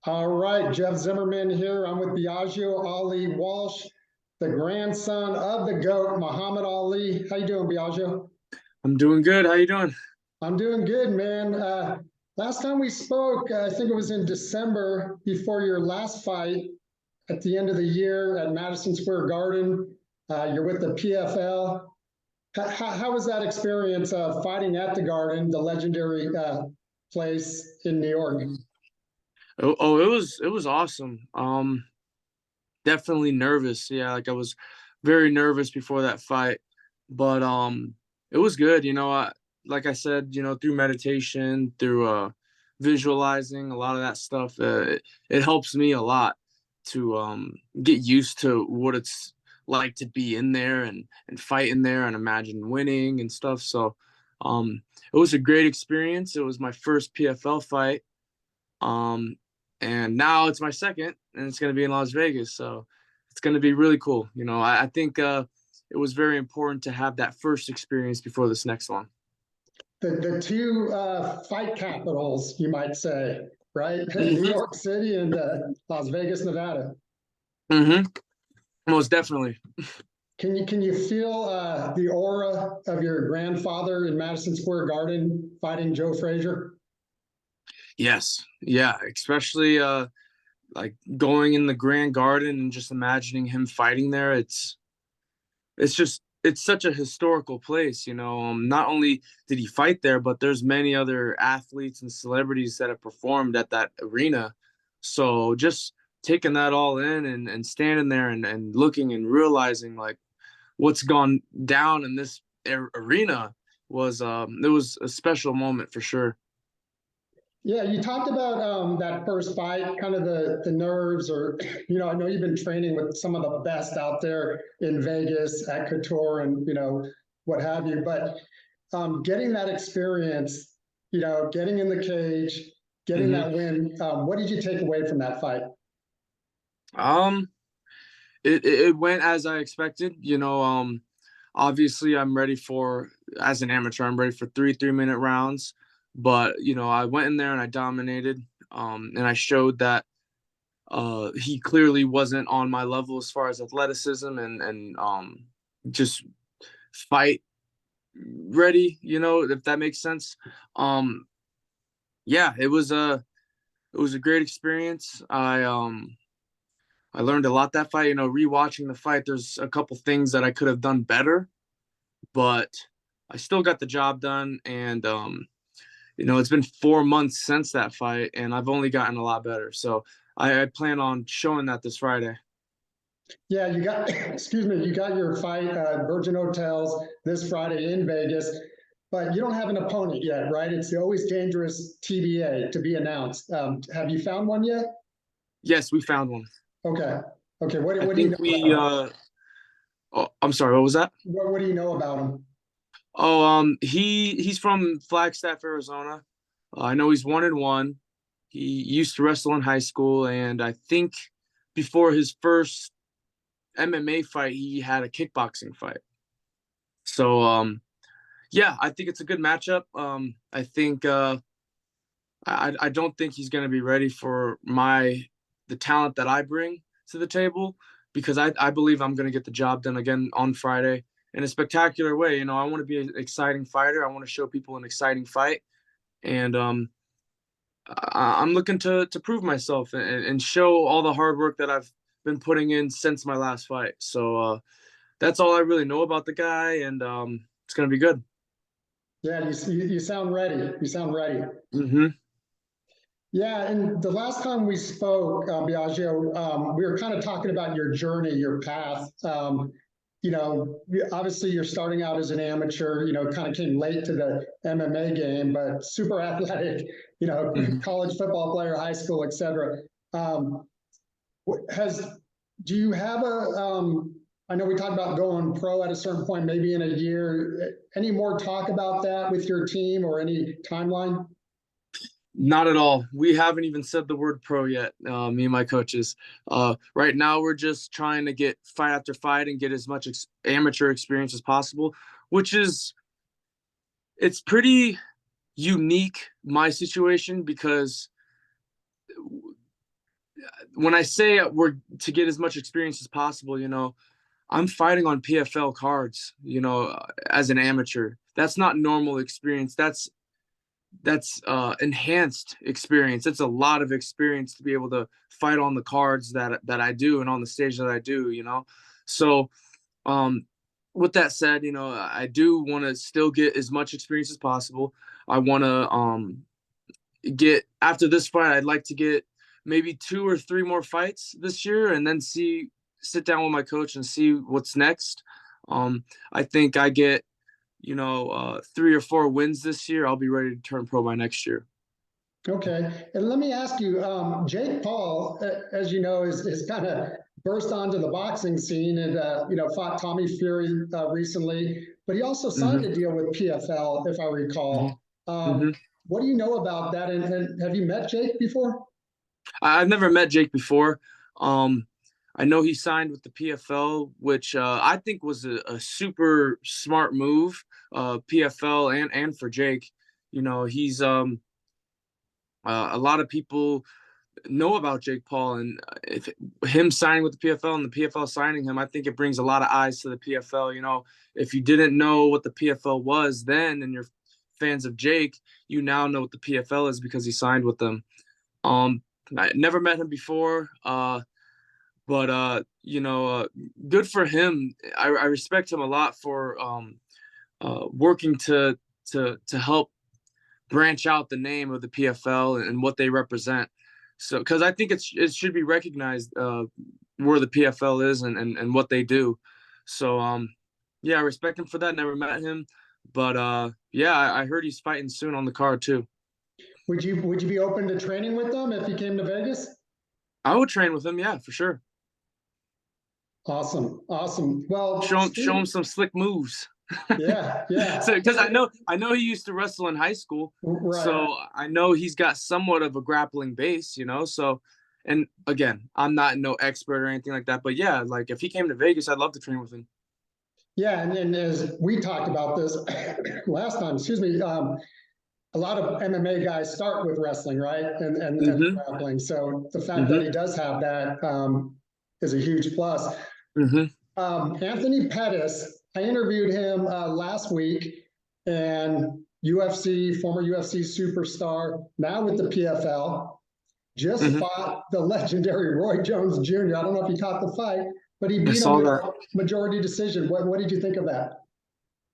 All right, Jeff Zimmerman here. I'm with Biaggio Ali Walsh, the grandson of the GOAT, Muhammad Ali. How you doing, Biaggio? I'm doing good. How you doing? I'm doing good, man. Last time we spoke, I think it was in December before your last fight at the end of the year at Madison Square Garden. You're with the PFL. How was that experience fighting at the Garden, the legendary place in New York? It was awesome. Definitely nervous. Yeah, like I was very nervous before that fight, but it was good. Like I said, through meditation, through visualizing a lot of that stuff, it helps me a lot to get used to what it's like to be in there and fight in there and imagine winning and stuff. So, it was a great experience. It was my first PFL fight. Um, and now it's my second, and it's going to be in Las Vegas. So it's going to be really cool. I think it was very important to have that first experience before this next one. The two fight capitals, you might say, right? New Mm-hmm. York City and Las Vegas, Nevada. Mm-hmm. Most definitely. Can you feel the aura of your grandfather in Madison Square Garden fighting Joe Frazier? Yes. Yeah. Especially like going in the Grand Garden and just imagining him fighting there. It's such a historical place. Not only did he fight there, but there's many other athletes and celebrities that have performed at that arena. So just taking that all in and standing there and looking and realizing like what's gone down in this arena was it was a special moment for sure. Yeah, you talked about that first fight, kind of the nerves, or I know you've been training with some of the best out there in Vegas at Couture, and what have you. But getting that experience, getting in the cage, getting Hmm. that win. What did you take away from that fight? Um, it went as I expected. Obviously I'm ready for as an amateur, I'm ready for 3 3-minute rounds. But I went in there and I dominated. And I showed that he clearly wasn't on my level as far as athleticism and just fight ready, if that makes sense. Um, yeah, it was a great experience. I learned a lot that fight. Rewatching the fight, there's a couple things that I could have done better, but I still got the job done. And it's been 4 months since that fight, and I've only gotten a lot better. So I plan on showing that this Friday. Yeah, you got, excuse me, you got your fight at Virgin Hotels this Friday in Vegas, but you don't have an opponent yet, right? It's the Always Dangerous TBA to be announced. Have you found one yet? Yes, we found one. Okay. Okay. I What do you think know about him? oh, I'm sorry, what was that? What do you know about him? Oh, he's from Flagstaff, Arizona. I know he's 1-1. He used to wrestle in high school, and I think before his first MMA fight, he had a kickboxing fight. So, yeah, I think it's a good matchup. I think I don't think he's going to be ready for the talent that I bring to the table, because I believe I'm going to get the job done again on Friday in a spectacular way. I want to be an exciting fighter. I want to show people an exciting fight, and I'm looking to prove myself and show all the hard work that I've been putting in since my last fight. So that's all I really know about the guy, and it's going to be good. Yeah, you sound ready. You sound ready. Hmm. Yeah, and the last time we spoke, Biagio, we were kind of talking about your journey, your path. Obviously you're starting out as an amateur, kind of came late to the MMA game, but super athletic, Hmm. college football player, high school, et cetera. Um, has, do you have I know we talked about going pro at a certain point, maybe in a year. Any more talk about that with your team or any timeline? Not at all. We haven't even said the word pro yet, me and my coaches. Right now, we're just trying to get fight after fight and get as much amateur experience as possible, which it's pretty unique, my situation, because when I say we're to get as much experience as possible, I'm fighting on PFL cards, as an amateur. That's not normal experience. That's enhanced experience. It's a lot of experience to be able to fight on the cards that I do and on the stage that I do. So with that said, I do want to still get as much experience as possible. I want to get after this fight. I'd like to get maybe 2 or 3 more fights this year, and then sit down with my coach and see what's next. I think I get 3 or 4 wins this year. I'll be ready to turn pro by next year. Okay, and let me ask you, Jake Paul, as you know, is kind of burst onto the boxing scene and fought Tommy Fury recently, but he also signed a deal with PFL, if I recall. What do you know about that? And have you met Jake before? I've never met Jake before. I know he signed with the PFL, which I think was a super smart move. PFL and for Jake, he's a lot of people know about Jake Paul, and if him signing with the PFL and the PFL signing him, I think it brings a lot of eyes to the PFL. If you didn't know what the PFL was then, and you're fans of Jake, you now know what the PFL is because he signed with them. I never met him before, but good for him. I respect him a lot for working to help branch out the name of the PFL and what they represent. So, because I think it should be recognized where the PFL is and what they do. So, I respect him for that. Never met him, but I heard he's fighting soon on the card too. Would you be open to training with them if he came to Vegas? I would train with him, yeah, for sure. Awesome. Well, show him some slick moves. Yeah. So, because I know he used to wrestle in high school, right. So I know he's got somewhat of a grappling base, So, and again, I'm not no expert or anything like that, but yeah, like if he came to Vegas, I'd love to train with him. Yeah, and as we talked about this last time, excuse me, a lot of MMA guys start with wrestling, right? And grappling. So the fact that he does have that is a huge plus. Anthony Pettis, I interviewed him last week, and former UFC superstar, now with the PFL, just fought the legendary Roy Jones Jr. I don't know if you caught the fight, but he beat him with a majority decision. What did you think of that?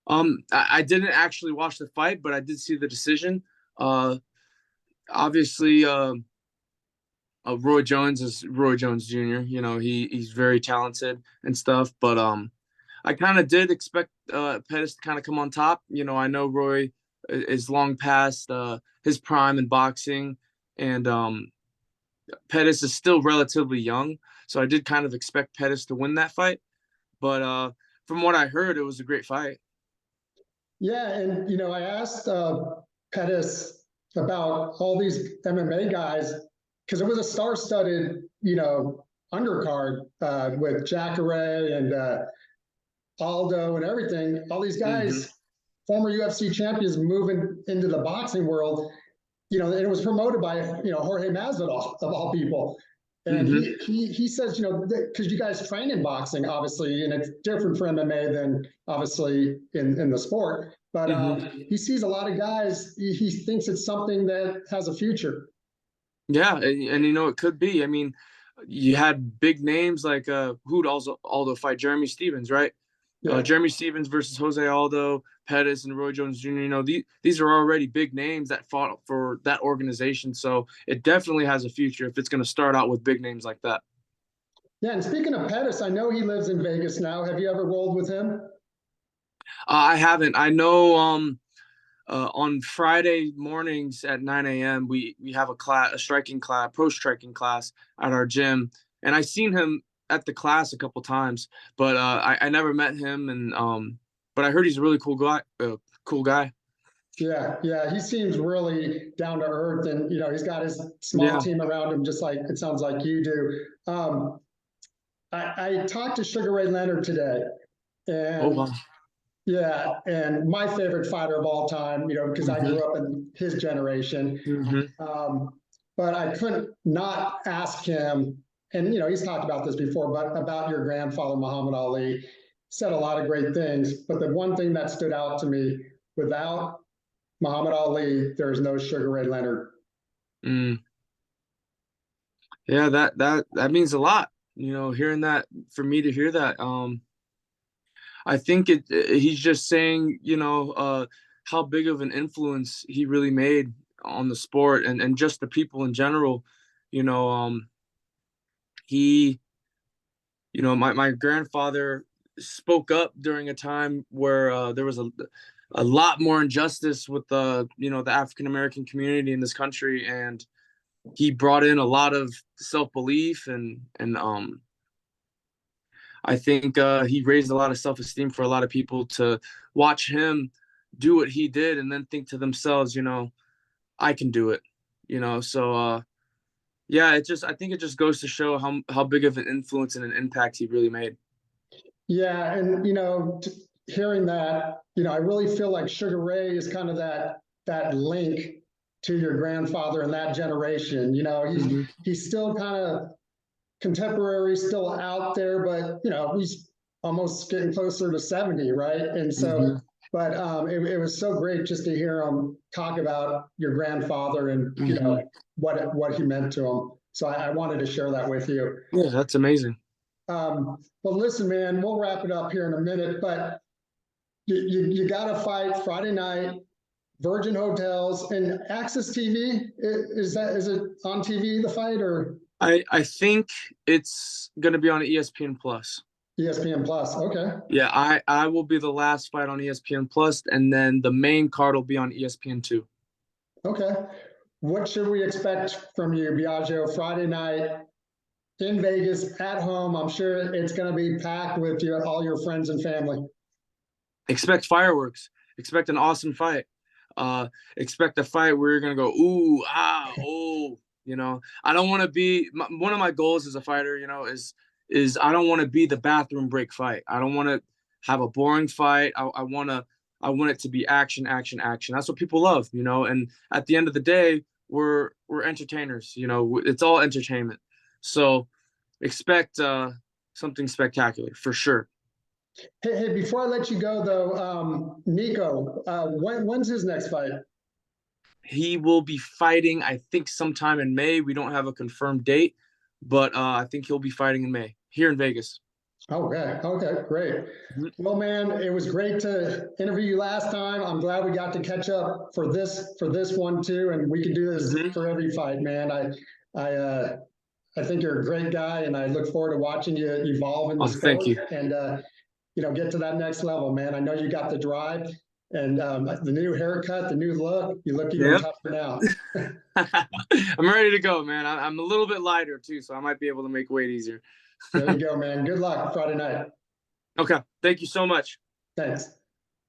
I didn't actually watch the fight, but I did see the decision. Obviously, Roy Jones is Roy Jones Jr. He's very talented and stuff, but I kind of did expect Pettis to kind of come on top. I know Roy is long past his prime in boxing, and Pettis is still relatively young, so I did kind of expect Pettis to win that fight. But from what I heard, it was a great fight. Yeah, and I asked Pettis about all these MMA guys because it was a star-studded, undercard with Jacare and Aldo and everything. All these guys, former UFC champions, moving into the boxing world. And it was promoted by Jorge Masvidal of all people. And he says, because you guys train in boxing, obviously, and it's different for MMA than obviously in the sport. But he sees a lot of guys. He thinks it's something that has a future. Yeah, and it could be. I mean, you had big names like who'd also Aldo fight Jeremy Stevens, right? Yeah. Jeremy Stevens versus Jose Aldo, Pettis, and Roy Jones Jr. These are already big names that fought for that organization. So it definitely has a future if it's going to start out with big names like that. Yeah, and speaking of Pettis, I know he lives in Vegas now. Have you ever rolled with him? I haven't. I know on Friday mornings at 9 a.m. we have a pro striking class at our gym, and I seen him at the class a couple times, but I never met him, and but I heard he's a really cool guy. Yeah, he seems really down to earth, and he's got his small team around him, just like it sounds like you do. I talked to Sugar Ray Leonard today, and yeah, and my favorite fighter of all time, because I grew up in his generation. But I couldn't not ask him and he's talked about this before, but about your grandfather, Muhammad Ali, said a lot of great things. But the one thing that stood out to me, without Muhammad Ali, there's no Sugar Ray Leonard. Mm. Yeah, that means a lot. Hearing that, for me to hear that, I think he's just saying, how big of an influence he really made on the sport and just the people in general. You know, he, my grandfather spoke up during a time where there was a lot more injustice with the African American community in this country, and he brought in a lot of self-belief and I think he raised a lot of self-esteem for a lot of people to watch him do what he did and then think to themselves, I can do it. So yeah, I think it just goes to show how big of an influence and an impact he really made. Yeah, and hearing that, I really feel like Sugar Ray is kind of that link to your grandfather and that generation. He's still kind of contemporary, still out there, but he's almost getting closer to 70, right? And so, but it was so great just to hear him talk about your grandfather and what he meant to him. So I wanted to share that with you. Yeah, that's amazing. Well, listen, man, we'll wrap it up here in a minute, but you got to fight Friday night, Virgin Hotels and Access TV. Is it on TV, the fight, or? I think it's gonna be on ESPN Plus. ESPN Plus, okay. Yeah, I will be the last fight on ESPN Plus, and then the main card will be on ESPN 2. Okay. What should we expect from you, Biaggio, Friday night in Vegas at home? I'm sure it's going to be packed with all your friends and family. Expect fireworks. Expect an awesome fight. Expect a fight where you're gonna go ooh ah oh. I don't want to be. One of my goals as a fighter, is I don't want to be the bathroom break fight. I don't want to have a boring fight. I want it to be action, action, action. That's what people love, And at the end of the day, we're entertainers. It's all entertainment. So expect something spectacular for sure. Hey, before I let you go though, Nico, when's his next fight? He will be fighting, I think, sometime in May. We don't have a confirmed date, but I think he'll be fighting in May here in Vegas. Okay, great. Well, man, it was great to interview you last time. I'm glad we got to catch up for this one too, and we can do this for every fight, man. I think you're a great guy, and I look forward to watching you evolve in the sport. Thank you. And get to that next level, man. I know you got the drive and the new haircut, the new look. You look even tougher now. I'm ready to go, man. I'm a little bit lighter too, so I might be able to make weight easier. There you go, man. Good luck Friday night. Okay. Thank you so much. Thanks.